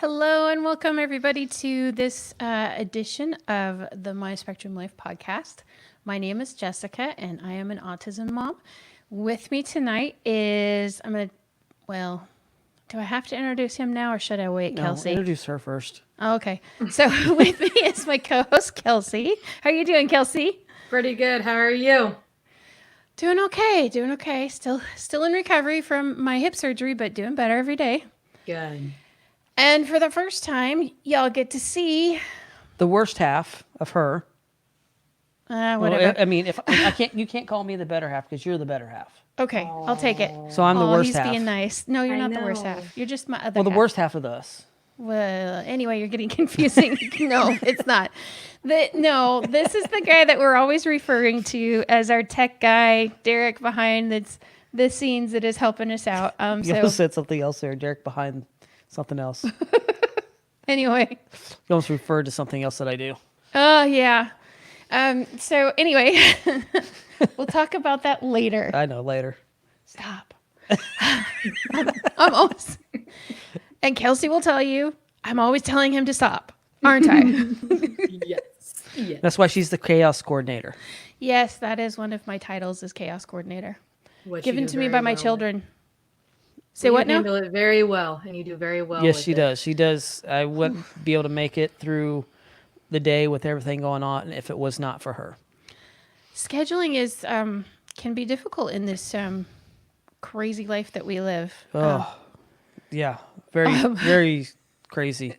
Hello and welcome everybody to this edition of the My Spectrum Life podcast. My name is Jessica and I am an autism mom. With me tonight is, do I have to introduce him now or should I wait, No, Kelsey? introduce her first. Oh, okay. So with me is my co-host, Kelsey. How are you doing, Kelsey? Pretty good. How are you? Doing okay. Still in recovery from my hip surgery, but doing better every day. Good. And for the first time, y'all get to see The worst half of her. whatever. Well, I mean, you can't call me the better half because you're the better half. Okay, I'll take it. So I'm the worst he's half. being nice. No, you're I not the worst know. half. You're just my other Well, the half. worst half of us. Well, anyway, you're getting confusing. No, it's not. This is the guy that we're always referring to as our tech guy, Derek, behind the scenes that is helping us out. You So almost said something else there, Derek, behind something else. You anyway, almost referred to something else that I do. oh yeah. So anyway, we'll talk about that later. I know, later. Stop. I'm always, and Kelsey will tell you, I'm always telling him to stop, aren't I? Yes. Yes. That's why she's the chaos coordinator. Yes, that is one of my titles as chaos coordinator, What given you do to me very by my well children. Say with. what You now? handle it very well, and you do very well. Yes, with she it. does. She does. I wouldn't be able to make it through the day with everything going on if it was not for her. Scheduling is can be difficult in this crazy life that we live. Oh, yeah. Very, very crazy.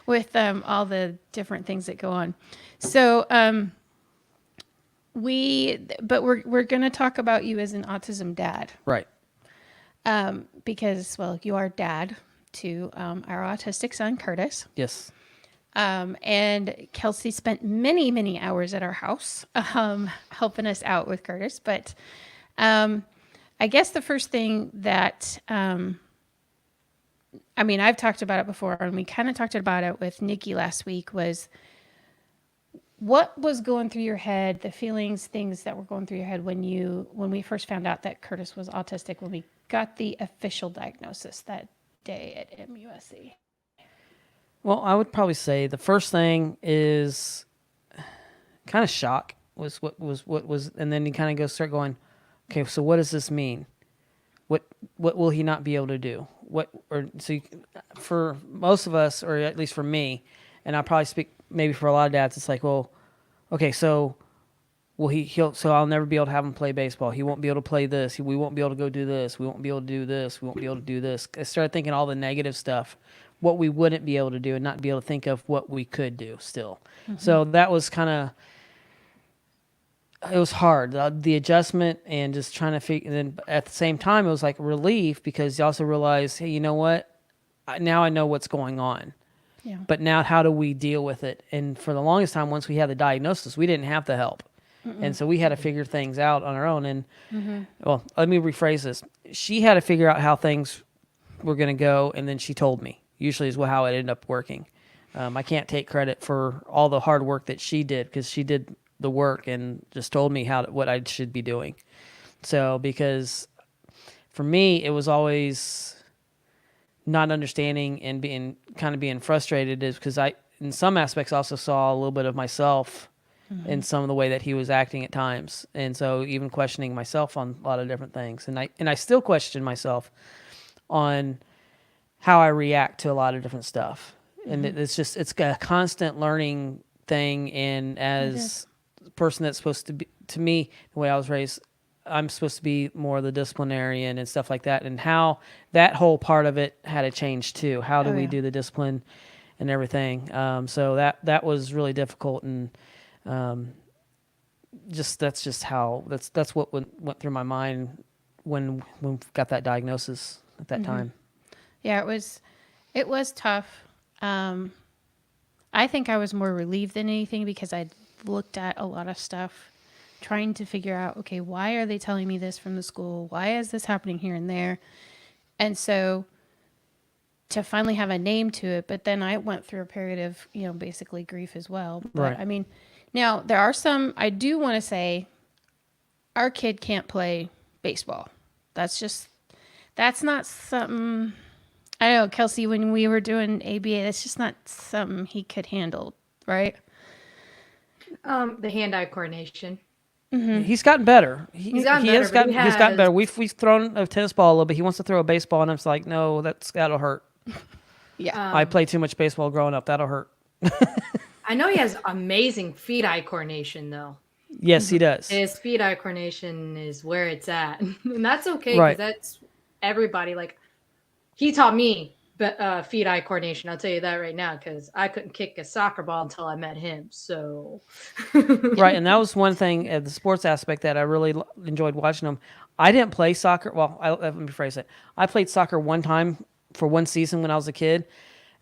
With all the different things that go on. So we're going to talk about you as an autism dad Right. because, well, you are dad to our autistic son, Curtis. Yes. And Kelsey spent many, many hours at our house helping us out with Curtis. But I guess the first thing that, I've talked about it before, and we kind of talked about it with Nikki last week, was what was going through your head, the feelings, things that were going through your head when we first found out that Curtis was autistic, when we got the official diagnosis that day at MUSC. Well, I would probably say the first thing is kind of shock was, and then you kind of start going, okay, so what does this mean? What will he not be able to do? For most of us, or at least for me, and I'll probably speak maybe for a lot of dads, it's like, well, okay, so so I'll never be able to have him play baseball. He won't be able to play this. We won't be able to go do this. We won't be able to do this. We won't be able to do this. I started thinking all the negative stuff, what we wouldn't be able to do, and not be able to think of what we could do still. Mm-hmm. So that was it was hard, the adjustment and just trying to figure. And then at the same time, it was like relief because you also realize, hey, you know what? Now I know what's going on. Yeah. But now how do we deal with it? And for the longest time, once we had the diagnosis, we didn't have the help. Mm-mm. And so we had to figure things out on our own. And, well, let me rephrase this. She had to figure out how things were going to go, and then she told me. Usually is how it ended up working. I can't take credit for all the hard work that she did because she did the work and just told me what I should be doing. So because for me, it was always not understanding and being frustrated is because I, in some aspects, also saw a little bit of myself in some of the way that he was acting at times. And so even questioning myself on a lot of different things. And I still question myself on how I react to a lot of different stuff. And it's a constant learning thing. And as a person that's supposed to be, to me, the way I was raised, I'm supposed to be more the disciplinarian and stuff like that. And how that whole part of it had to change too. How do we do the discipline and everything? So that was really difficult. And that's what went through my mind when we got that diagnosis at that time. Yeah, it was tough. I think I was more relieved than anything because I'd looked at a lot of stuff trying to figure out, okay, why are they telling me this from the school? Why is this happening here and there? And so to finally have a name to it, but then I went through a period of, basically grief as well. But Right. Now there are some, I do want to say our kid can't play baseball. That's not something I know, Kelsey, when we were doing ABA, that's just not something he could handle, right? The hand-eye coordination. He's gotten better. He's gotten better, but he He's gotten better. has. We've thrown a tennis ball a little bit. He wants to throw a baseball, and I'm just like, no, that'll hurt. Yeah. I played too much baseball growing up. That'll hurt. I know he has amazing feet-eye coordination, though. Yes, he does. His feet-eye coordination is where it's at, and that's okay because Right. that's everybody. Like he taught me feet-eye coordination. I'll tell you that right now because I couldn't kick a soccer ball until I met him. So, Right, and that was one thing the sports aspect that I really enjoyed watching him. I didn't play soccer. Well, let me phrase it. I played soccer one time for one season when I was a kid.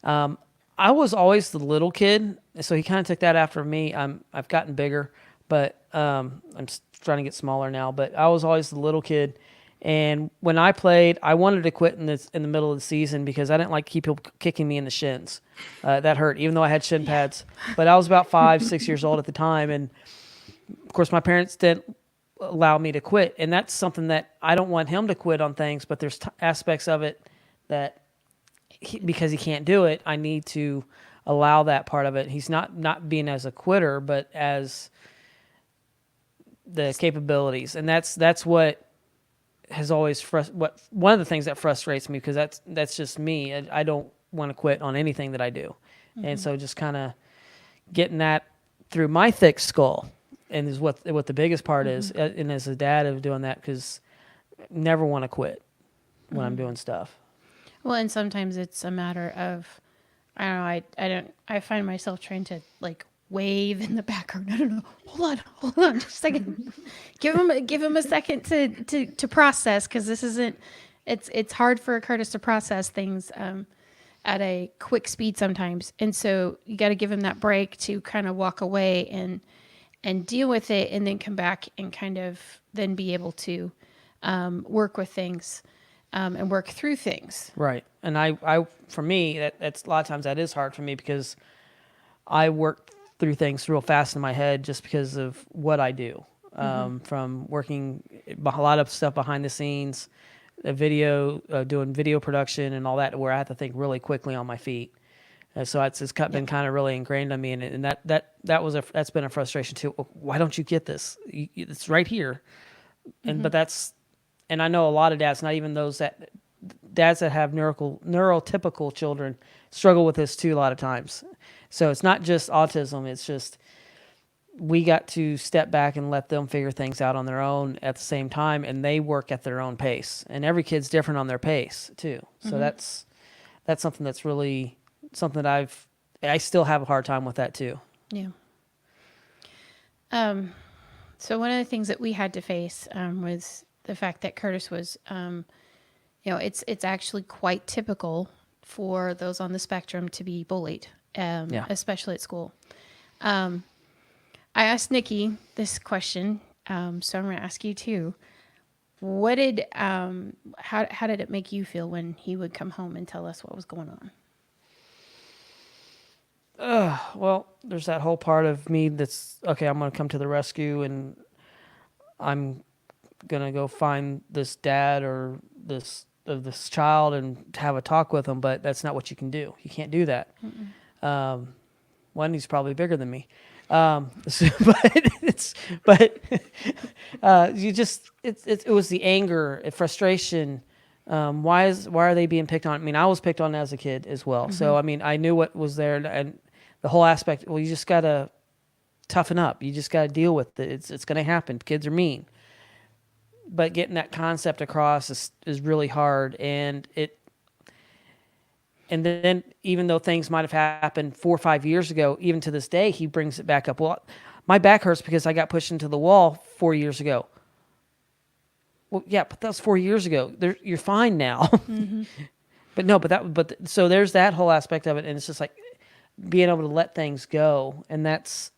I was always the little kid, so he kind of took that after me. I've gotten bigger, but trying to get smaller now. But I was always the little kid, and when I played, I wanted to quit in the middle of the season because I didn't like people kicking me in the shins. That hurt, even though I had shin pads. But I was about 5, 6 years old at the time, and of course my parents didn't allow me to quit, and that's something that I don't want him to quit on things. But there's aspects of it that because he can't do it, I need to allow that part of it. He's not being as a quitter, but as the capabilities, and that's what has always one of the things that frustrates me because that's just me. I don't want to quit on anything that I do, and so just kind of getting that through my thick skull, and is what the biggest part is. And as a dad of doing that, because never want to quit when I'm doing stuff. Well, and sometimes it's a matter of, I don't know, I find myself trying to like wave in the background. I don't know. Hold on, just a second. give him a second to process, because this isn't. It's hard for Curtis to process things at a quick speed sometimes, and so you got to give him that break to kind of walk away and deal with it, and then come back and kind of then be able to work with things. And work through things. Right. And I for me, that's a lot of times that is hard for me because I work through things real fast in my head just because of what I do. From working a lot of stuff behind the scenes, doing video production and all that, where I have to think really quickly on my feet. So it's been kind of really ingrained on me, and that's been a frustration too. Why don't you get this? It's right here, and I know a lot of dads, not even dads that have neurotypical children, struggle with this too a lot of times. So it's not just autism. It's just we got to step back and let them figure things out on their own at the same time, and they work at their own pace. And every kid's different on their pace too. So that's something that's really something that I still have a hard time with that too. Yeah. So one of the things that we had to face was the fact that Curtis was, it's actually quite typical for those on the spectrum to be bullied, especially at school. I asked Nikki this question, so I'm going to ask you too. How did it make you feel when he would come home and tell us what was going on? Well, there's that whole part of me that's, okay, I'm going to come to the rescue, and I'm going to go find this dad or this child and have a talk with him, but that's not what you can do. You can't do that. One, he's probably bigger than me. It was the anger, frustration. Why are they being picked on? I mean, I was picked on as a kid as well. So, I mean, I knew what was there, and the whole aspect, well, you just got to toughen up. You just got to deal with it. It's going to happen. Kids are mean. But getting that concept across is really hard. And then even though things might have happened 4 or 5 years ago, even to this day, he brings it back up. Well, my back hurts because I got pushed into the wall 4 years ago. Well, yeah, but that was 4 years ago. You're fine now. So there's that whole aspect of it. And it's just like being able to let things go. And that's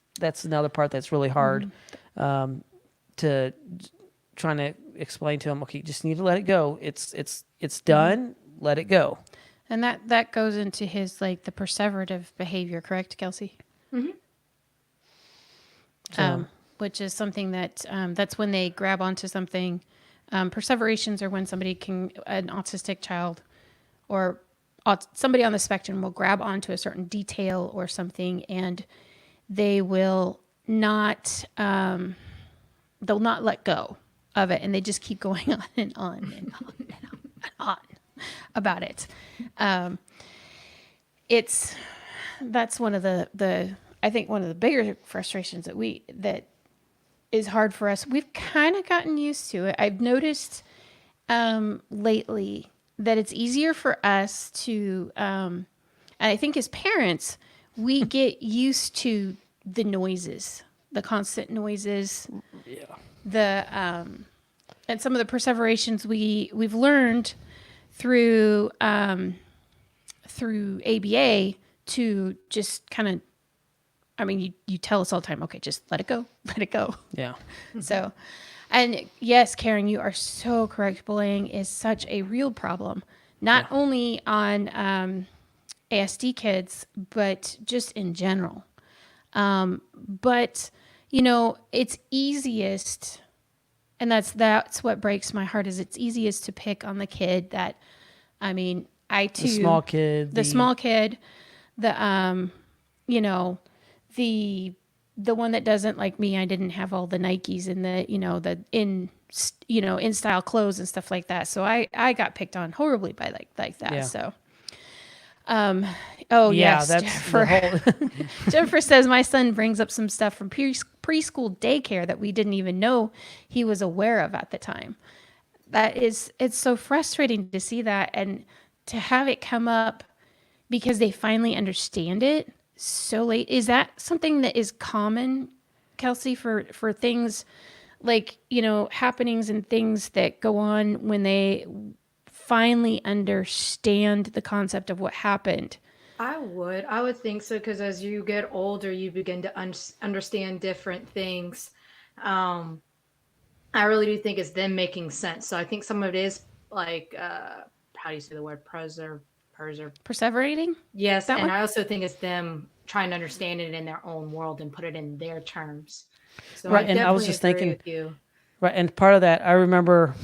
another part that's really hard to trying to explain to him. Okay, you just need to let it go. It's done. Let it go. And that goes into his, like, the perseverative behavior, correct, Kelsey? Which is something that that's when they grab onto something. Perseverations are when somebody an autistic child or somebody on the spectrum will grab onto a certain detail or something, and they will not they'll not let go of it, and they just keep going on and on and on and on and on about it. It's That's one of the I think one of the bigger frustrations that is hard for us. We've kind of gotten used to it. I've noticed lately that it's easier for us to, and I think as parents, we get used to the noises, the constant noises, the and some of the perseverations we've learned through through ABA to just kind of, I mean, you tell us all the time, okay, just let it go, let it go. Yeah. So, and yes, Karen, you are so correct. Bullying is such a real problem, not only on ASD kids, but just in general. But you know, it's easiest, and that's what breaks my heart, is it's easiest to pick on the kid that, I mean, I too, The small kid. the small kid, the you know, the one that doesn't like me. I didn't have all the Nikes and the, you know, the in style clothes and stuff like that. So I got picked on horribly by like that. Yeah. So oh Yeah, yes, that's Jennifer. the whole. Jennifer says my son brings up some stuff from preschool daycare that we didn't even know he was aware of at the time. It's so frustrating to see that, and to have it come up because they finally understand it so late. Is that something that is common, Kelsey, for things like, you know, happenings and things that go on when they finally understand the concept of what happened? I would think so, because as you get older, you begin to understand different things. I really do think it's them making sense. So I think some of it is like, how do you say the word, Perseverating? Yes, That and one? I also think it's them trying to understand it in their own world and put it in their terms. So Right, I and I was definitely just agree thinking, with you. right, and part of that, I remember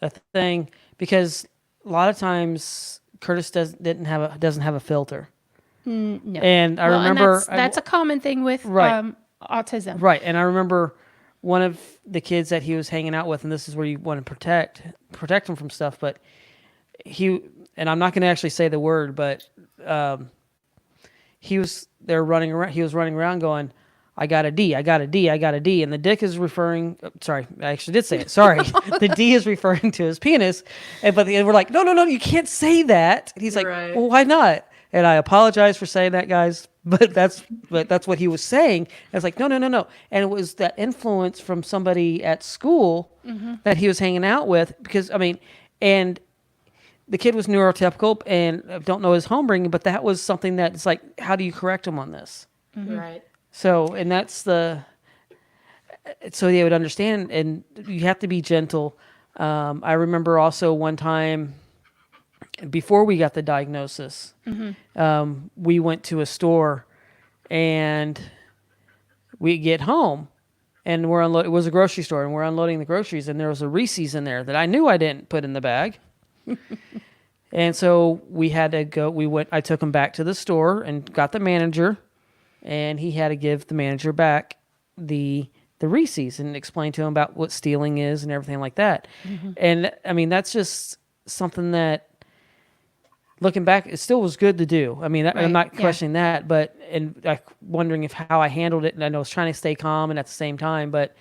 a thing because a lot of times Curtis doesn't have a filter, No. and I Well, remember and that's a common thing with Right. autism. right, and I remember one of the kids that he was hanging out with, and this is where you want to protect him from stuff, but and I'm not going to actually say the word, but he was there running around. He was running around going, "I got a D, I got a D, I got a D," and the dick is referring. Sorry, I actually did say it. Sorry, the D is referring to his penis, but we're like, "No, no, no, you can't say that." And he's like, Right. "Well, why not?" And I apologize for saying that, guys, but that's what he was saying. I was like, "No, no, no, no," and it was that influence from somebody at school that he was hanging out with, because I mean, and the kid was neurotypical and don't know his home bringing, but that was something that it's like, how do you correct him on this? Right. So, and that's so they would understand, and you have to be gentle. I remember also one time before we got the diagnosis, we went to a store and we get home and it was a grocery store and we're unloading the groceries, and there was a Reese's in there that I knew I didn't put in the bag. And so we had to go, I took him back to the store and got the manager, and he had to give the manager back the Reese's and explain to him about what stealing is and everything like that. And I mean, that's just something that, looking back, it still was good to do. I mean, Right, I'm not yeah. questioning that, but, and like wondering how I handled it. And I know I was trying to stay calm and at the same time, but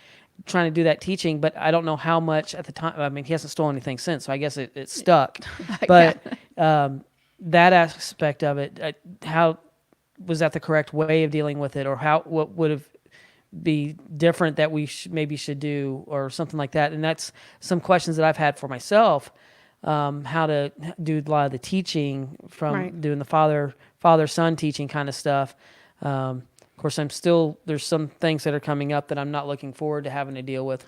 trying to do that teaching, but I don't know how much at the time. I mean, he hasn't stolen anything since, so I guess it stuck. But that aspect of it, how was that the correct way of dealing with it, or what would have be different that we maybe should do, or something like that? And that's some questions that I've had for myself. How to do a lot of the teaching from Right. doing the father-son teaching kind of stuff. Of course, there's some things that are coming up that I'm not looking forward to having to deal with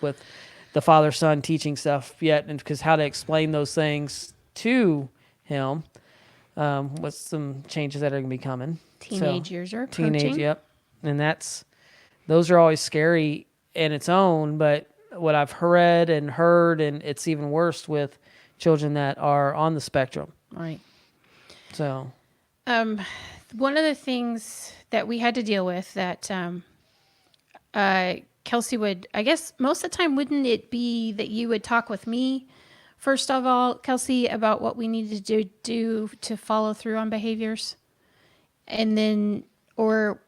the father-son teaching stuff yet, and because how to explain those things to him, with some changes that are going to be coming. Teenage So, years are approaching. yep. And those are always scary in its own, but what I've read and heard, and it's even worse with children that are on the spectrum. Right. So One of the things that we had to deal with that Kelsey would, I guess most of the time, wouldn't it be that you would talk with me, first of all, Kelsey, about what we needed to do to follow through on behaviors? And then, or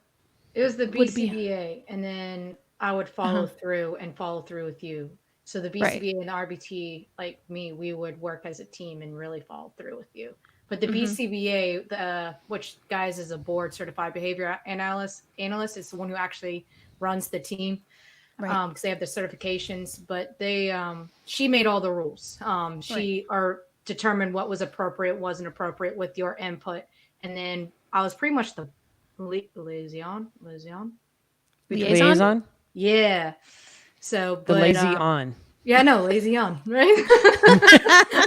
It was the would be, BCBA, and then I would follow through and follow through with you. So the right. BCBA and the RBT, like me, we would work as a team and really follow through with you. But the BCBA, which guys is a board certified behavior analyst, is the one who actually runs the team Right. because they have the certifications. But she made all the rules. She determined what was appropriate, wasn't appropriate with your input, and then I was pretty much the liaison. liaison, Yeah. So, the but lazy on. yeah, no, lazy on, right?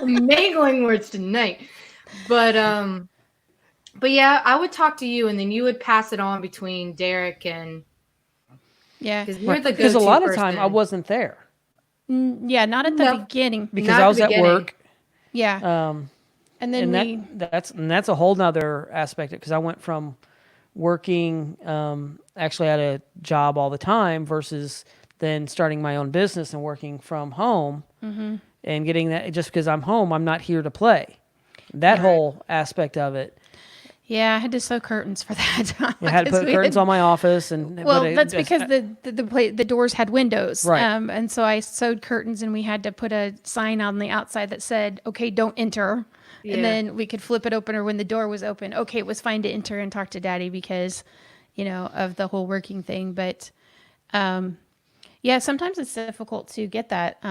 Mangling words tonight. But yeah, I would talk to you, and then you would pass it on between Derek and Yeah. because you're the Because go-to a lot of person. time I wasn't there Yeah, not at the No. beginning. because Not I at was the at beginning. work. Yeah. And then And that's a whole nother aspect because I went from working actually at a job all the time versus then starting my own business and working from home and getting that just because I'm home, I'm not here to play. That whole aspect of it. yeah, I had to sew curtains for that. I had to put curtains on my office and Well, but that's because the doors had windows, Right. And so I sewed curtains, and we had to put a sign on the outside that said, "Okay, don't enter." Yeah. And then we could flip it open, or when the door was open, okay, it was fine to enter and talk to Daddy because, of the whole working thing. But, yeah, sometimes it's difficult to get that.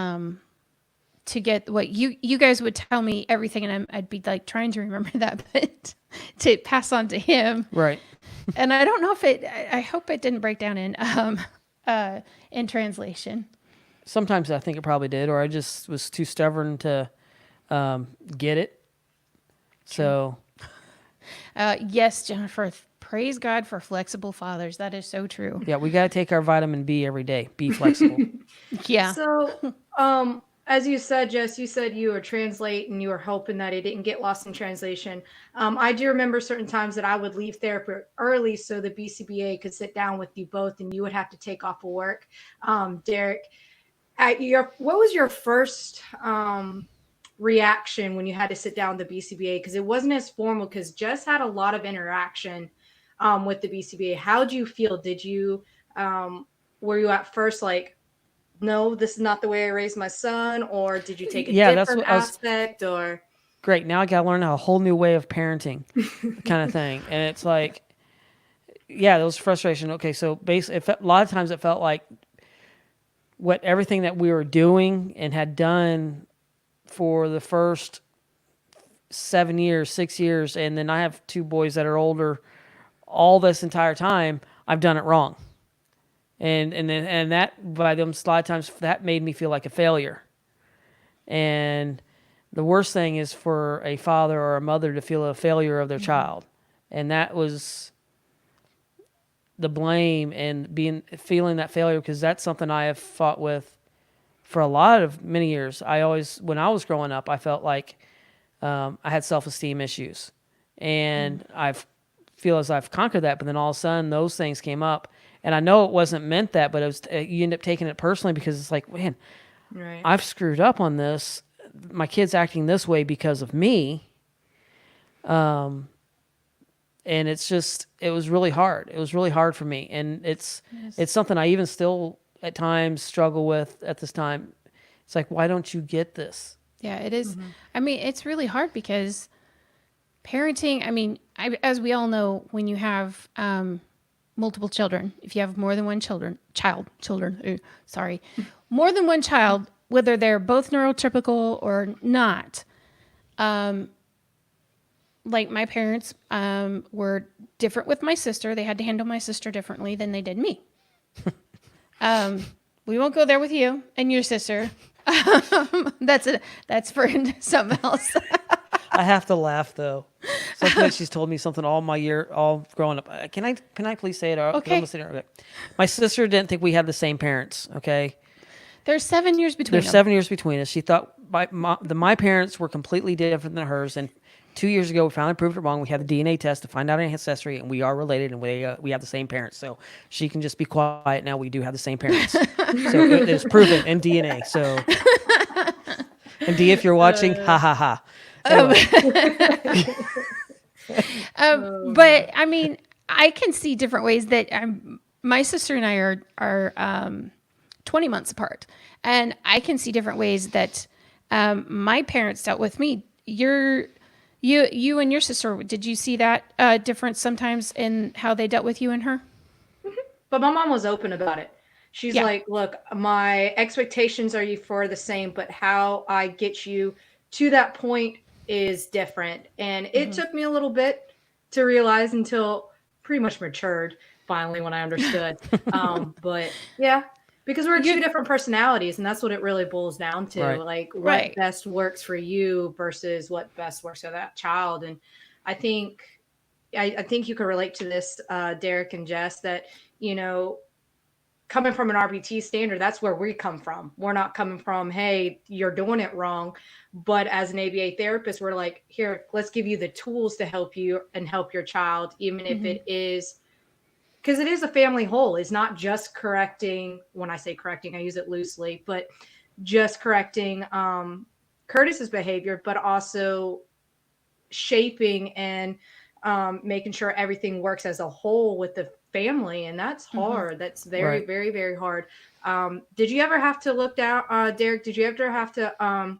To get what you guys would tell me everything, and I'd be like trying to remember that, but to pass on to him. right. And I don't know if I hope it didn't break down in translation. Sometimes I think it probably did, or I just was too stubborn to get it. So Yes, Jennifer, praise God for flexible fathers. That is so true. yeah, we got to take our vitamin B every day. Be flexible. Yeah. So, as you said, Jess, you said you were translating and you were hoping that it didn't get lost in translation. I do remember certain times that I would leave therapy early so the BCBA could sit down with you both and you would have to take off of work. Derek, what was your first reaction when you had to sit down with the BCBA? Because it wasn't as formal because Jess had a lot of interaction with the BCBA. How did you feel? Did you, were you at first like, no, this is not the way I raised my son, or did you take a different aspect, or great? Now I got to learn a whole new way of parenting, kind of thing. And it's like, yeah, there was frustration. Okay, so basically, a lot of times it felt like everything that we were doing and had done for the first 7 years, 6 years, and then I have two boys that are older. All this entire time, I've done it wrong. And that by them a lot of times that made me feel like a failure. And the worst thing is for a father or a mother to feel a failure of their child, and that was the blame and feeling that failure because that's something I have fought with for many years. When I was growing up, I felt like I had self-esteem issues, and I feel as I've conquered that. But then all of a sudden, those things came up. And I know it wasn't meant that, but it was. You end up taking it personally because it's like, man, I've screwed up on this. My kid's acting this way because of me. And it was really hard. It was really hard for me. And it's something I even still at times struggle with at this time. It's like, why don't you get this? Yeah, it is. I mean, it's really hard because parenting, as we all know, when you have multiple children, if you have more than one more than one child, whether they're both neurotypical or not, like my parents were different with my sister. They had to handle my sister differently than they did me. We won't go there with you and your sister. That's for something else. I have to laugh though. Sometimes she's told me something all growing up. Can I please say it? Okay. Okay. My sister didn't think we had the same parents. Okay. There's 7 years between There's them. 7 years between us. She thought my parents were completely different than hers and 2 years ago, we finally proved it wrong. We had the DNA test to find out our ancestry, and we are related, and we have the same parents. So she can just be quiet now. We do have the same parents. So it's proven in DNA. So, and D, if you're watching, ha ha ha. Anyway. But I mean, I can see different ways that my sister and I are 20 months apart, and I can see different ways that my parents dealt with me. You and your sister, did you see that difference sometimes in how they dealt with you and her? But my mom was open about it. She's Yeah. like, look, my expectations are you for the same, but how I get you to that point is different. And it took me a little bit to realize until pretty much matured finally when I understood. But yeah, because we're two different personalities, and that's what it really boils down to. Right. Like what Right. best works for you versus what best works for that child. And I think I think you can relate to this, Derek and Jess, that, you know, coming from an RBT standard, that's where we come from. We're not coming from, hey, you're doing it wrong. But as an ABA therapist, we're like, here, let's give you the tools to help you and help your child, even if it is, because it is a family whole. It's not just correcting. When I say correcting, I use it loosely, but just correcting Curtis's behavior, but also shaping and making sure everything works as a whole with the family. And that's hard. That's very, Right. very, very hard. Did you ever have to look down, Derek, did you ever have to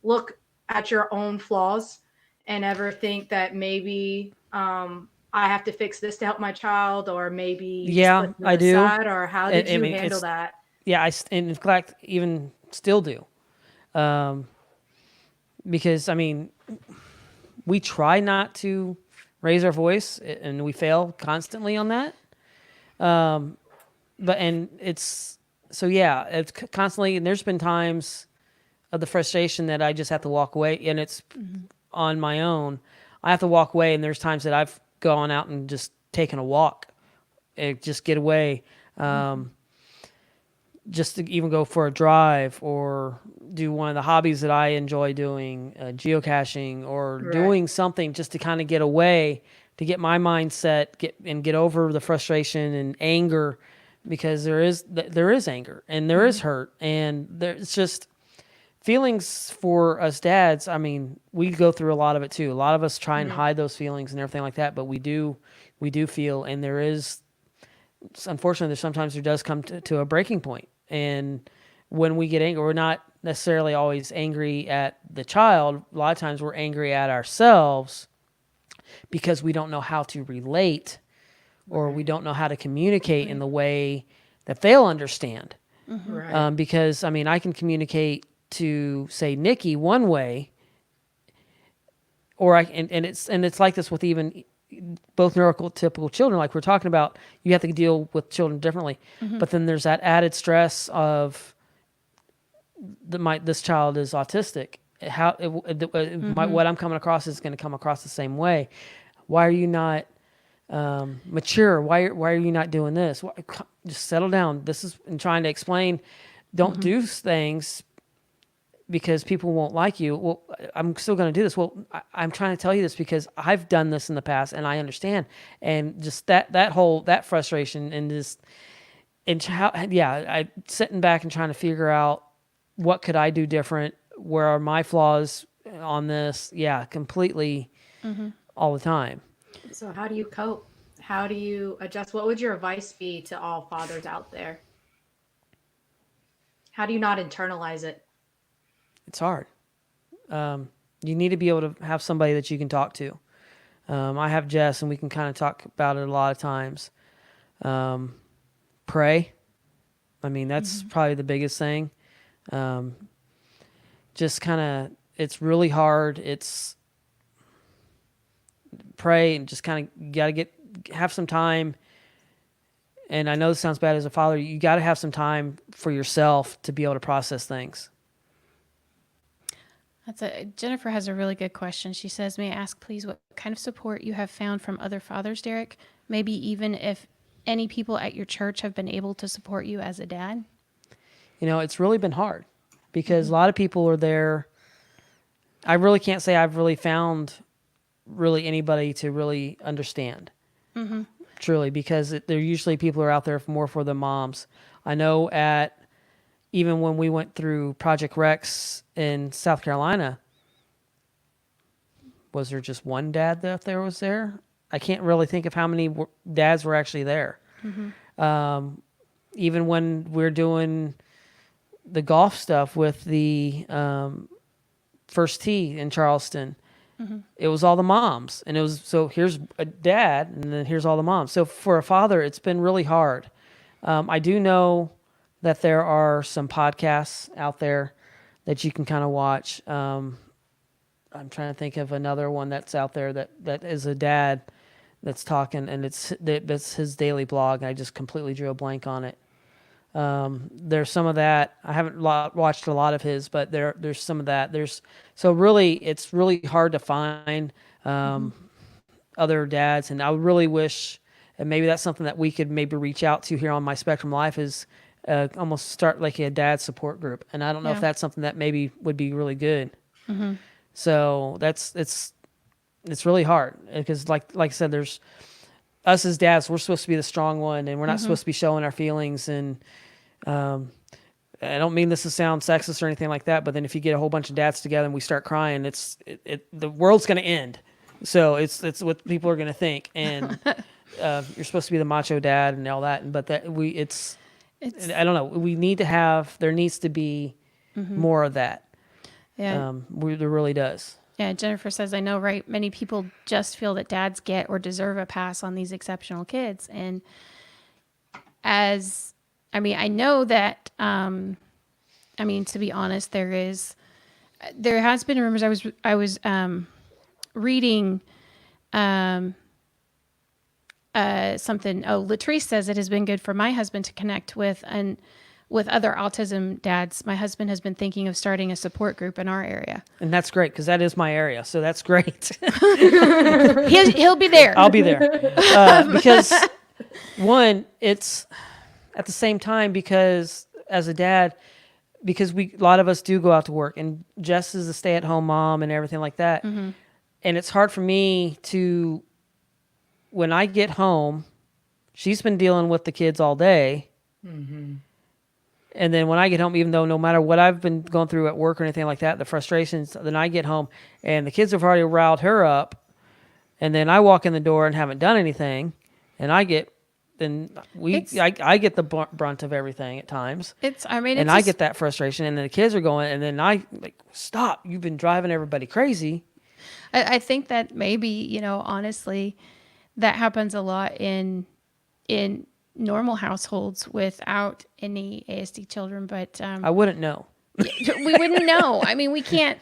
look at your own flaws and ever think that maybe I have to fix this to help my child, or maybe you just Yeah, put them I do. aside, or how did I you mean, handle that? yeah, and in fact, even still do. Because, I mean, we try not to raise our voice, and we fail constantly on that. But, and it's, so yeah, it's constantly, and there's been times of the frustration that I just have to walk away, and it's on my own. I have to walk away, and there's times that I've gone out and just taken a walk, and just get away. Just to even go for a drive or do one of the hobbies that I enjoy doing, geocaching, or Right. doing something just to kind of get away, to get my mindset, get over the frustration and anger, because there is anger and there is hurt, and there's just feelings for us dads. I mean, we go through a lot of it too. A lot of us try and hide those feelings and everything like that, but we do feel, and there is, unfortunately, sometimes there does come to a breaking point. And when we get angry, we're not necessarily always angry at the child. A lot of times we're angry at ourselves because we don't know how to relate, or we don't know how to communicate in the way that they'll understand. Right. Because, I mean, I can communicate to, say, Nikki one way, or and it's like this with even both neurotypical children, like we're talking about. You have to deal with children differently, but then there's that added stress of this child is autistic. What I'm coming across is going to come across the same way. Why are you not mature? Why are you not doing this? Just settle down. This is, and trying to explain. Don't do things because people won't like you. Well, I'm still going to do this. Well, I'm trying to tell you this because I've done this in the past and I understand. And just that frustration, and just, and how, yeah, I sitting back and trying to figure out what could I do different? Where are my flaws on this? Yeah, completely all the time. So how do you cope? How do you adjust? What would your advice be to all fathers out there? How do you not internalize it? It's hard. You need to be able to have somebody that you can talk to. I have Jess, and we can kind of talk about it a lot of times. Pray. I mean, that's probably the biggest thing. Just kind of, it's really hard. It's pray, and just kind of got to have some time. And I know this sounds bad as a father. You got to have some time for yourself to be able to process things. Jennifer has a really good question. She says, may I ask, please, what kind of support you have found from other fathers, Derek? Maybe even if any people at your church have been able to support you as a dad? You know, it's really been hard because a lot of people are there I really can't say I've really found really anybody to really understand. Truly, because there usually people are out there more for the moms. I know even when we went through Project Rex in South Carolina, was there just one dad that there was there? I can't really think of how many dads were actually there. Even when we're doing the golf stuff with the First Tee in Charleston, it was all the moms. And it was, so here's a dad, and then here's all the moms. So for a father, it's been really hard. I do know that there are some podcasts out there that you can kind of watch. I'm trying to think of another one that's out there that is a dad that's talking, and that's his daily blog. I just completely drew a blank on it. There's some of that. I haven't watched a lot of his, but there's some of that. So really, it's really hard to find other dads, and I really wish, and maybe that's something that we could maybe reach out to here on My Spectrum Life, is almost start like a dad support group. And I don't know if that's something that maybe would be really good. So it's really hard, because like I said, there's us as dads, we're supposed to be the strong one, and we're not supposed to be showing our feelings. And I don't mean this to sound sexist or anything like that, but then if you get a whole bunch of dads together and we start crying, the world's going to end. So it's what people are going to think. And you're supposed to be the macho dad and all that. But I don't know. There needs to be more of that. Yeah. There really does. Yeah, Jennifer says, I know, right? Many people just feel that dads get or deserve a pass on these exceptional kids. And I know that, to be honest, there has been rumors. I was reading something. Latrice says it has been good for my husband to connect with other autism dads. My husband has been thinking of starting a support group in our area. And that's great, because that is my area. So that's great. He'll be there. I'll be there. Because one, it's at the same time, because as a dad, because a lot of us do go out to work, and Jess is a stay-at-home mom and everything like that. And it's hard for me when I get home, she's been dealing with the kids all day. And then when I get home, even though no matter what I've been going through at work or anything like that, the frustrations, then I get home and the kids have already riled her up. And then I walk in the door and haven't done anything. And I get the brunt of everything at times. I get that frustration. And then the kids are going, and then I like, stop, you've been driving everybody crazy. I think that maybe, honestly, that happens a lot in normal households without any ASD children, but I wouldn't know. We wouldn't know. We can't.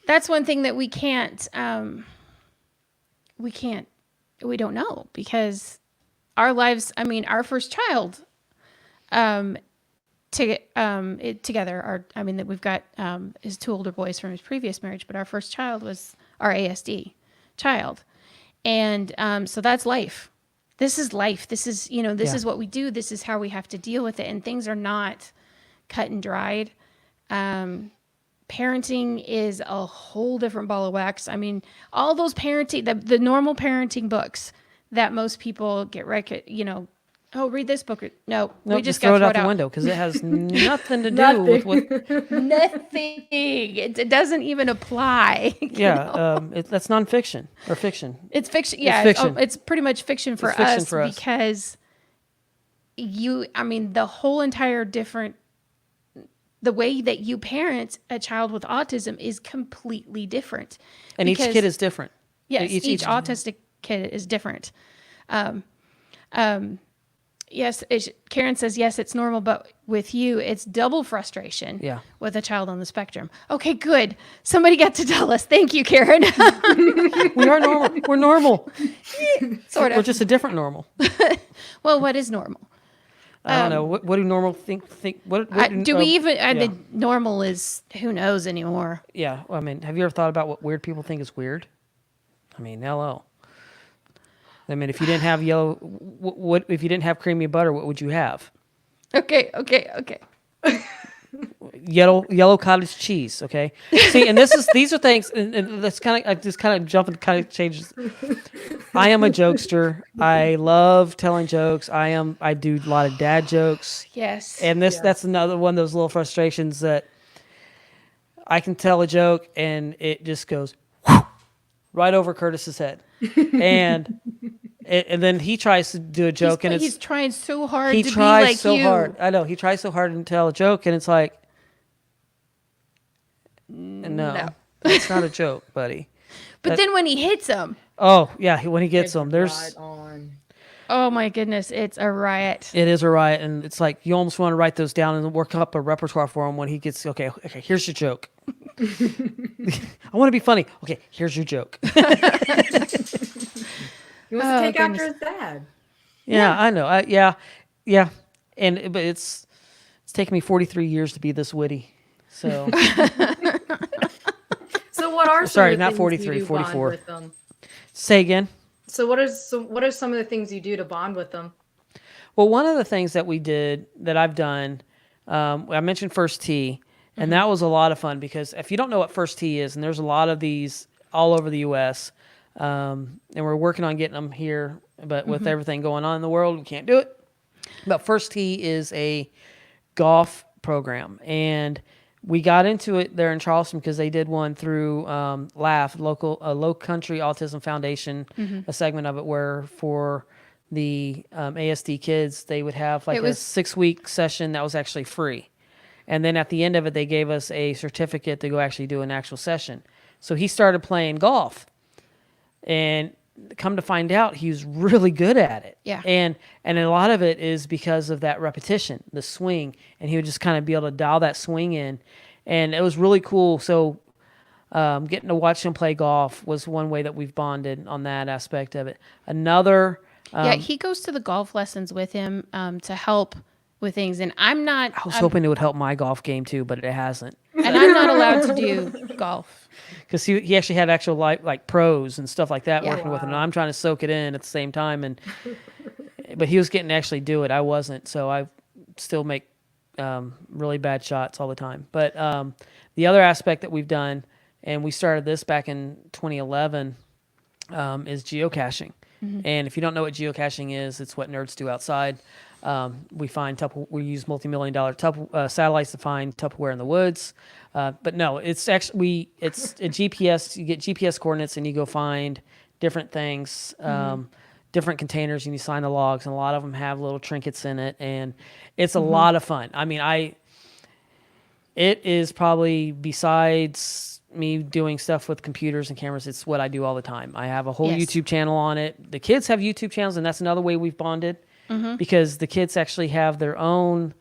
That's one thing that we can't. We don't know, because our lives. Our first child, together. That we've got his two older boys from his previous marriage, but our first child was our ASD child, and so that's life. This is life. This is, is what we do. This is how we have to deal with it. And things are not cut and dried. Parenting is a whole different ball of wax. All those the normal parenting books that most people get read this book. No, we just throw it out the window, because it has nothing to do with what. Nothing. It doesn't even apply. That's nonfiction or fiction. It's fiction. Yeah, it's fiction. It's pretty much fiction for us, because the whole entire the way that you parent a child with autism is completely different. And each kid is different. Yes, each autistic kid is different. Yes, Karen says, yes, it's normal, but with you, it's double frustration with a child on the spectrum. Okay, good. Somebody got to tell us. Thank you, Karen. We are normal. We're normal. Sort of. We're just a different normal. Well, what is normal? I don't know. What do normal think? Do we even, the normal is, who knows anymore? Yeah. Have you ever thought about what weird people think is weird? Hello. If you didn't have if you didn't have creamy butter, what would you have? Okay. yellow cottage cheese. Okay. See, and these are things, and that's kind of, I just kind of jumping, kind of changes. I am a jokester. I love telling jokes. I do a lot of dad jokes. Yes. And that's another one of those little frustrations that I can tell a joke and it just goes right over Curtis's head. And then he tries to do a joke and he's trying so hard he to tries be like so you. hard. I know, he tries so hard to tell a joke and it's like, no. That's not a joke, buddy. But then when he hits him, Oh, yeah, when he gets them, there's Right on. oh my goodness, it's a riot. it is a riot, and it's like you almost want to write those down and work up a repertoire for him when he gets okay. Here's your joke. I want to be funny. Okay, here's your joke. He wants Oh, to take after goodness. his dad. Yeah, I know. Yeah, and but it's taken me 43 years to be this witty. So So what are some Sorry, of the not things 43, you do bond 44. with them? say again. So what are some of the things you do to bond with them? Well, one of the things that we did that I've done, I mentioned First Tee, and that was a lot of fun because if you don't know what First Tee is, and there's a lot of these all over the U.S., and we're working on getting them here, but with everything going on in the world, we can't do it. But First Tee is a golf program, and we got into it there in Charleston because they did one through LAF, Low Country Autism Foundation, a segment of it where for the ASD kids, they would have like It was- a 6-week session that was actually free. And then at the end of it, they gave us a certificate to go actually do an actual session. So he started playing golf. And come to find out, he was really good at it. Yeah. And a lot of it is because of that repetition, the swing. And he would just kind of be able to dial that swing in. And it was really cool. So getting to watch him play golf was one way that we've bonded on that aspect of it. Another... yeah, he goes to the golf lessons with him to help with things, and I'm not. I was hoping it would help my golf game too, but it hasn't. And I'm not allowed to do golf. Because he actually had actual like pros and stuff like that Yeah. working with him, and I'm trying to soak it in at the same time. But he was getting to actually do it. I wasn't, so I still make really bad shots all the time. But the other aspect that we've done, and we started this back in 2011, is geocaching. And if you don't know what geocaching is, it's what nerds do outside. We use multi-million-dollar satellites to find Tupperware in the woods. But no, it's actually it's a GPS. You get GPS coordinates and you go find different things, different containers, and you sign the logs. And a lot of them have little trinkets in it, and it's a lot of fun. I mean, it is probably besides me doing stuff with computers and cameras, it's what I do all the time. I have a whole Yes. YouTube channel on it. The kids have YouTube channels, and that's another way we've bonded because the kids actually have their own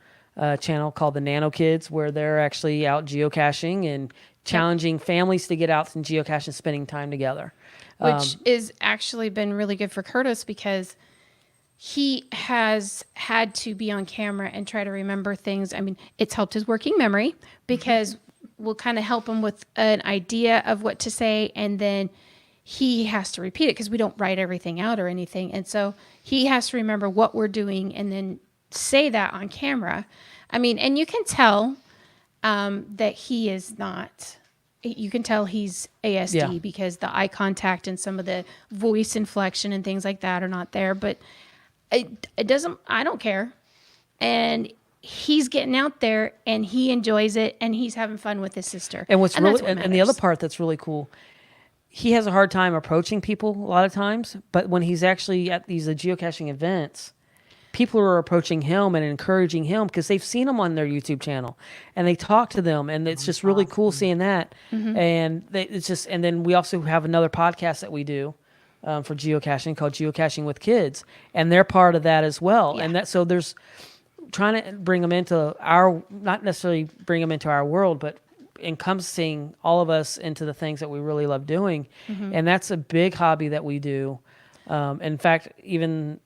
channel called the Nano Kids, where they're actually out geocaching and challenging families to get out and geocache and spending time together. Which is actually been really good for Curtis because he has had to be on camera and try to remember things. I mean, it's helped his working memory because we'll kind of help him with an idea of what to say, and then he has to repeat it because we don't write everything out or anything. And so he has to remember what we're doing and then say that on camera. I mean, and you can tell that he is not... You can tell he's ASD Yeah. because the eye contact and some of the voice inflection and things like that are not there. But it doesn't, I don't care. And he's getting out there and he enjoys it and he's having fun with his sister. And what's really that's what and the other matters. part that's really cool, he has a hard time approaching people a lot of times, but when he's actually at these geocaching events, people are approaching him and encouraging him because they've seen him on their YouTube channel and they talk to them, and it's just really cool seeing that. And and then we also have another podcast that we do for geocaching called Geocaching with Kids, and they're part of that as well. Yeah. And that so there's trying to bring them into not necessarily bring them into our world, but encompassing all of us into the things that we really love doing. And that's a big hobby that we do. In fact, even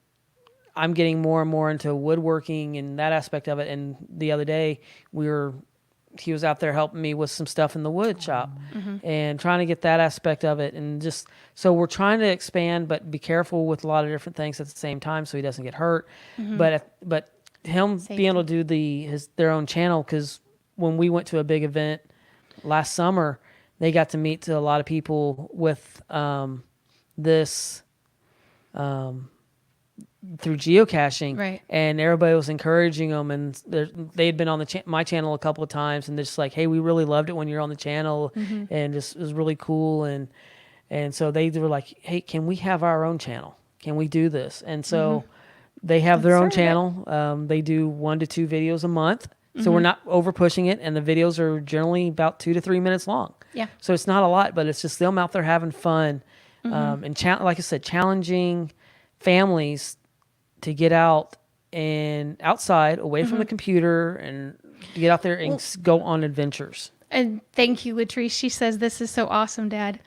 I'm getting more and more into woodworking and that aspect of it. And the other day he was out there helping me with some stuff in the wood shop and trying to get that aspect of it. And just, so we're trying to expand, but be careful with a lot of different things at the same time so he doesn't get hurt. But him being able to do their own channel, because when we went to a big event last summer, they got to meet to a lot of people with this through geocaching, Right. and everybody was encouraging them, and they had been on the my channel a couple of times, and they're just like, hey, we really loved it when you're on the channel, and it was really cool, and so they were like, hey, can we have our own channel? Can we do this? And so they have their own That's right. channel. They do 1 to 2 videos a month, so we're not over pushing it, and the videos are generally about 2 to 3 minutes long. Yeah. So it's not a lot, but it's just them out there having fun, and like I said, challenging families to get out and outside, away from the computer, and get out there and go on adventures. And thank you, Latrice. She says, this is so awesome, Dad.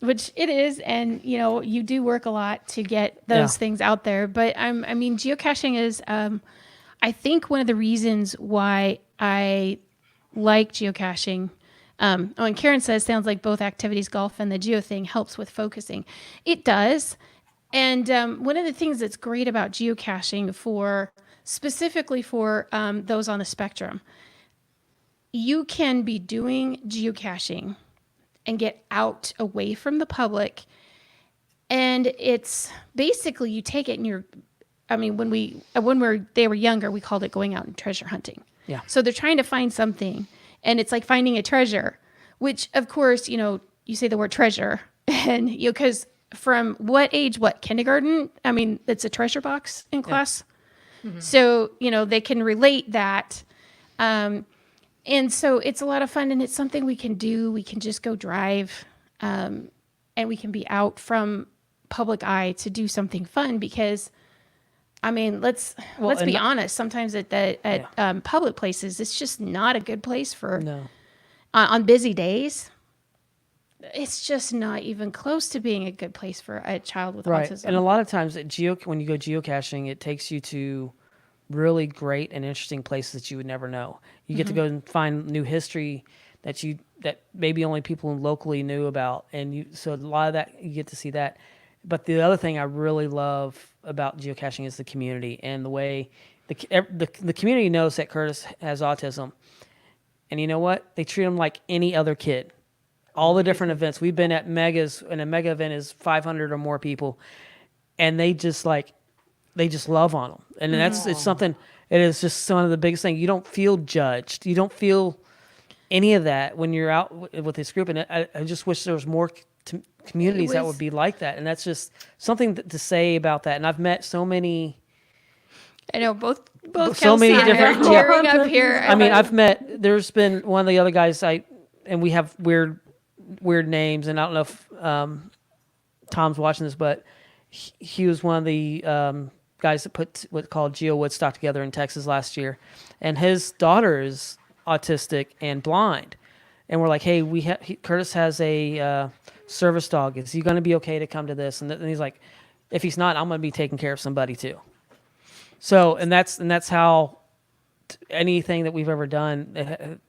Which it is. And, you know, you do work a lot to get those things out there. But I mean, geocaching is, I think, one of the reasons why I like geocaching. And Karen says, sounds like both activities, golf and the geo thing, helps with focusing. It does. And one of the things that's great about geocaching specifically for those on the spectrum, you can be doing geocaching and get out away from the public. And it's basically, you take it and when they were younger, we called it going out and treasure hunting. Yeah. So they're trying to find something, and it's like finding a treasure, which of course, you know, you say the word treasure, and you know, because from what age, kindergarten? I mean, it's a treasure box in class. So, you know, they can relate that. And so it's a lot of fun, and it's something we can do. We can just go drive, and we can be out from public eye to do something fun because, I mean, let's be honest. Sometimes at public places, it's just not a good place for on busy days. It's just not even close to being a good place for a child with autism. And a lot of times when you go geocaching, it takes you to really great and interesting places that you would never know. You get to go and find new history that maybe only people locally knew about, and so a lot of that, you get to see that. But the other thing I really love about geocaching is the community, and the way the community knows that Curtis has autism, and you know what? They treat him like any other kid. All the different events we've been at, megas, and a mega event is 500 or more people, and they just love on them, and it's something. It is just one of the biggest things. You don't feel judged. You don't feel any of that when you're out with this group, and I just wish there was more communities that would be like that, and that's just something to say about that. And I've met so many. I know both so Kelsey many and I are different tearing up here. I mean, there's been one of the other guys and we have weird names, and I don't know if Tom's watching this, but he was one of the guys that put what's called Geo Woodstock together in Texas last year, and his daughter is autistic and blind, and we're like, hey, Curtis has a service dog. Is he going to be okay to come to this? And he's like, if he's not, I'm going to be taking care of somebody too. So, and that's how anything that we've ever done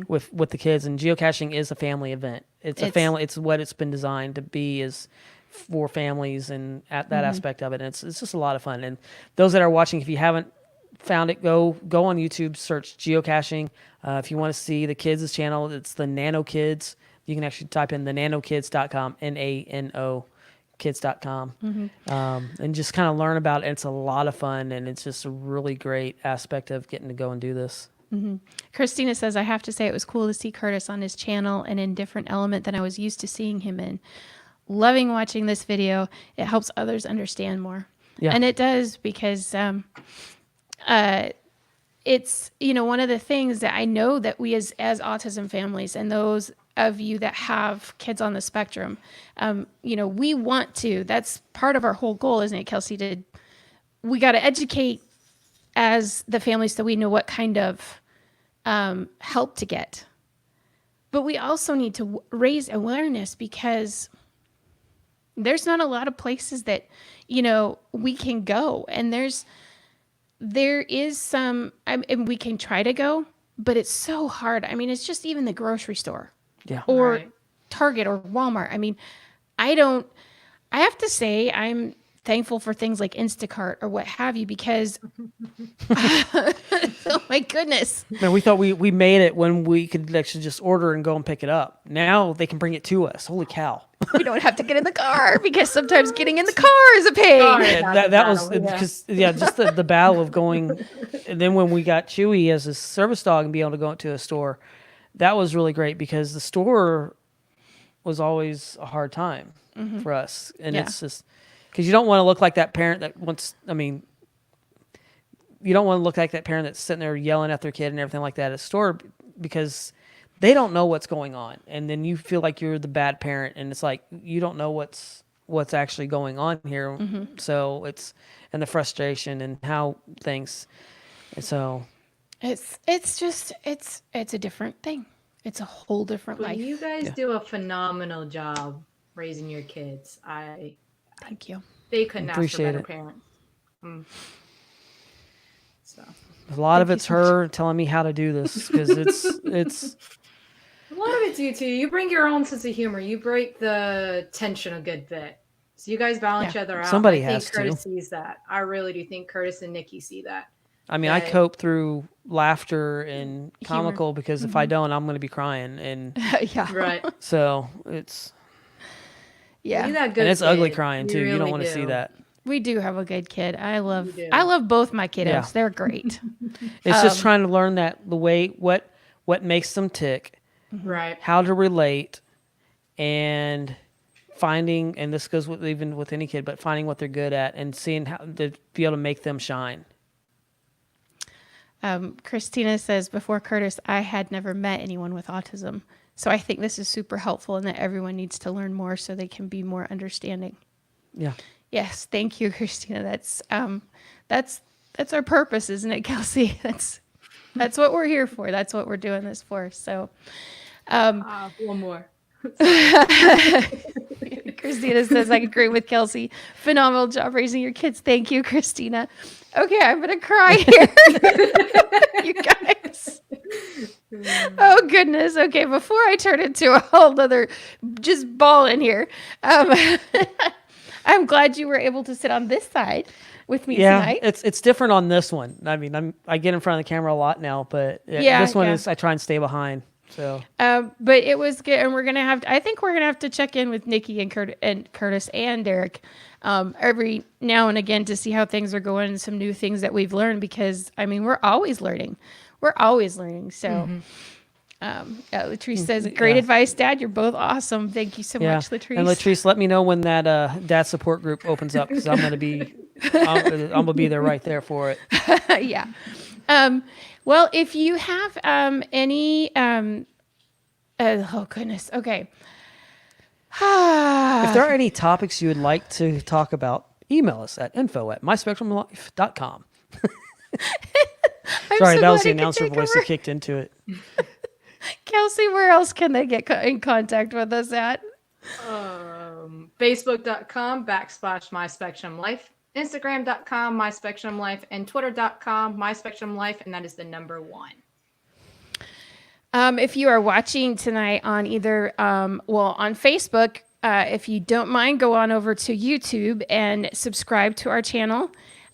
with the kids, and geocaching is a family event. It's a family. It's what it's been designed to be, is for families, and at that aspect of it. And it's just a lot of fun. And those that are watching, if you haven't found it, go on YouTube, search geocaching. If you want to see the kids' channel, it's the Nano Kids. You can actually type in the nanokids.com, NANO kids.com, and just kind of learn about it. It's a lot of fun, and it's just a really great aspect of getting to go and do this. Christina says, I have to say it was cool to see Curtis on his channel and in different element than I was used to seeing him in. Loving watching this video. It helps others understand more. Yeah. And it does, because it's, you know, one of the things that I know that we as autism families, and those of you that have kids on the spectrum, you know, we want to, that's part of our whole goal, isn't it, Kelsey? We got to educate as the family so we know what kind of help to get. But we also need to raise awareness, because there's not a lot of places that, you know, we can go. And there is some, and we can try to go, but it's so hard. I mean, it's just even the grocery store, or Target or Walmart. I mean, I have to say, I'm thankful for things like Instacart or what have you, because oh my goodness. Man, we thought we made it when we could actually just order and go and pick it up. Now they can bring it to us. Holy cow. We don't have to get in the car, because sometimes getting in the car is a pain. Yeah, that was because just the battle of going, and then when we got Chewy as a service dog and be able to go into a store, that was really great, because the store was always a hard time for us, and it's just because you don't want to look like that parent that wants. I mean, you don't want to look like that parent that's sitting there yelling at their kid and everything like that at a store, because they don't know what's going on, and then you feel like you're the bad parent, and it's like you don't know what's actually going on here. So it's, and the frustration and how things, and so it's just a different thing. It's a whole different Well, life. you guys do a phenomenal job raising your kids. Thank you. They couldn't ask for Appreciate better it. parents. So a lot of it's her telling me how to do this, because it's a lot of it's you too. You bring your own sense of humor. You break the tension a good bit. So you guys balance each other out. Somebody I has think Curtis to. sees that. I really do think Curtis and Nikki see that. I mean, I cope through laughter and comical, because if I don't, I'm going to be crying, and Yeah. Right. so it's Yeah. You got good and it's ugly kid. crying too. You really don't want to see do. that. We do have a good kid. I love do. both my kiddos. Yeah. They're great. It's just trying to learn that the way what makes them tick, Right. how to relate, and finding, and this goes with even with any kid, but finding what they're good at and seeing how to be able to make them shine. Christina says, before Curtis, I had never met anyone with autism. So I think this is super helpful, and that everyone needs to learn more so they can be more understanding. Yeah. Yes. Thank you, Christina. That's our purpose, isn't it, Kelsey? That's what we're here for. That's what we're doing this for. So, One more. Christina says, I agree with Kelsey. Phenomenal job raising your kids. Thank you, Christina. Okay, I'm going to cry here. You guys. Oh, goodness. Okay, before I turn into a whole other just ball in here, I'm glad you were able to sit on this side with me tonight. It's different on this one. I mean, I get in front of the camera a lot now, but this one is I try and stay behind. So, but it was good, and I think we're gonna have to check in with Nikki and Curtis and Derek every now and again to see how things are going and some new things that we've learned, because I mean we're always learning. So, Latrice says, great advice, Dad. You're both awesome. Thank you so much, Latrice. And Latrice, let me know when that dad support group opens up, because I'm gonna be there right there for it. Yeah. Well, if you have any, oh goodness, okay. If there are any topics you would like to talk about, email us at info@myspectrumlife.com. Sorry, that was the announcer voice that kicked into it. Kelsey, where else can they get in contact with us at? Facebook.com/myspectrumlife. Instagram.com, myspectrumlife, and Twitter.com, myspectrumlife, and that is the number 1. If you are watching tonight on either, on Facebook, if you don't mind, go on over to YouTube and subscribe to our channel.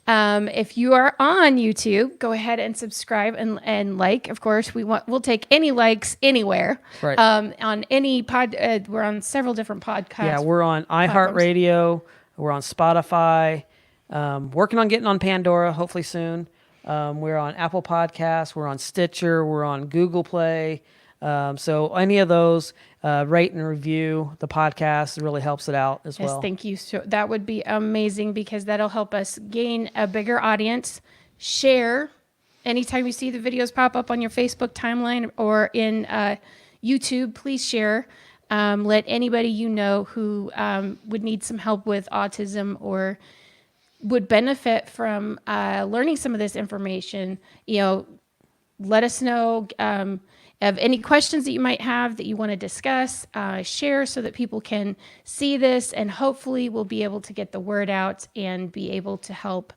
If you are on YouTube, go ahead and subscribe and like. Of course, we'll take any likes anywhere. Right. On any we're on several different podcasts. Yeah, we're on iHeartRadio. We're on Spotify. Working on getting on Pandora, hopefully soon. We're on Apple Podcasts. We're on Stitcher. We're on Google Play. So any of those, rate and review the podcast. It really helps it out as well. Yes, thank you. So that would be amazing, because that'll help us gain a bigger audience. Share anytime you see the videos pop up on your Facebook timeline or in YouTube. Please share. Let anybody you know who would need some help with autism or would benefit from learning some of this information, let us know of any questions that you might have that you want to discuss, share so that people can see this, and hopefully we'll be able to get the word out and be able to help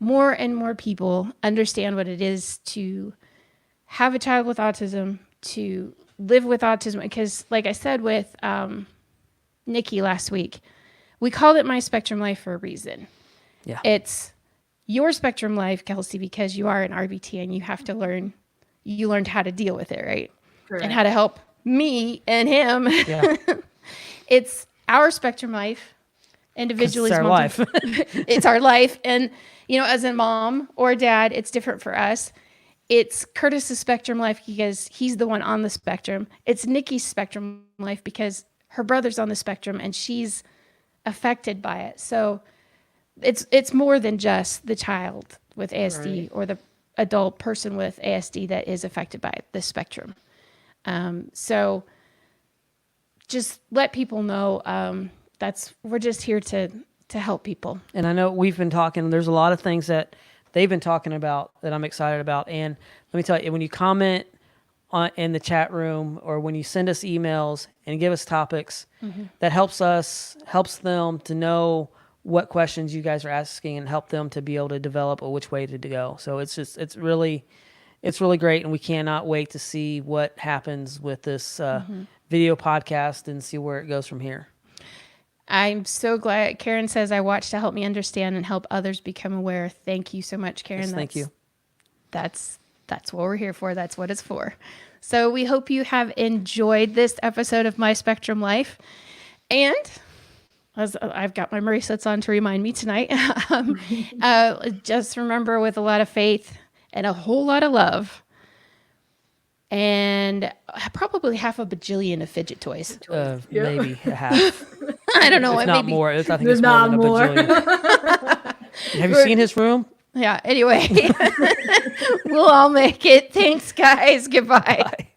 more and more people understand what it is to have a child with autism, to live with autism. Because like I said with Nikki last week, we called it My Spectrum Life for a reason. Yeah. It's your spectrum life, Kelsey, because you are an RBT and you learned how to deal with it, right? Correct. And how to help me and him. Yeah. It's our spectrum life. Individually, It's our life. It's our life. And, as a mom or dad, it's different for us. It's Curtis's spectrum life because he's the one on the spectrum. It's Nikki's spectrum life because her brother's on the spectrum and she's affected by it. So it's more than just the child with ASD Right. or the adult person with ASD that is affected by the spectrum. So just let people know we're just here to help people. And I know we've been talking, there's a lot of things that they've been talking about that I'm excited about. And let me tell you, when you comment in the chat room or when you send us emails and give us topics, that helps them to know what questions you guys are asking and help them to be able to develop which way to go. So it's really great. And we cannot wait to see what happens with this video podcast and see where it goes from here. I'm so glad Karen says I watch to help me understand and help others become aware. Thank you so much, Karen. Yes, thank you. That's what we're here for. That's what it's for. So we hope you have enjoyed this episode of My Spectrum Life. And as I've got my bracelets on to remind me tonight, just remember, with a lot of faith and a whole lot of love and probably half a bajillion of fidget toys. Maybe a half. I don't know. It's not maybe more. I think There's it's more than a not more. bajillion. Have you seen his room? Yeah. Anyway, we'll all make it. Thanks, guys. Goodbye. Bye.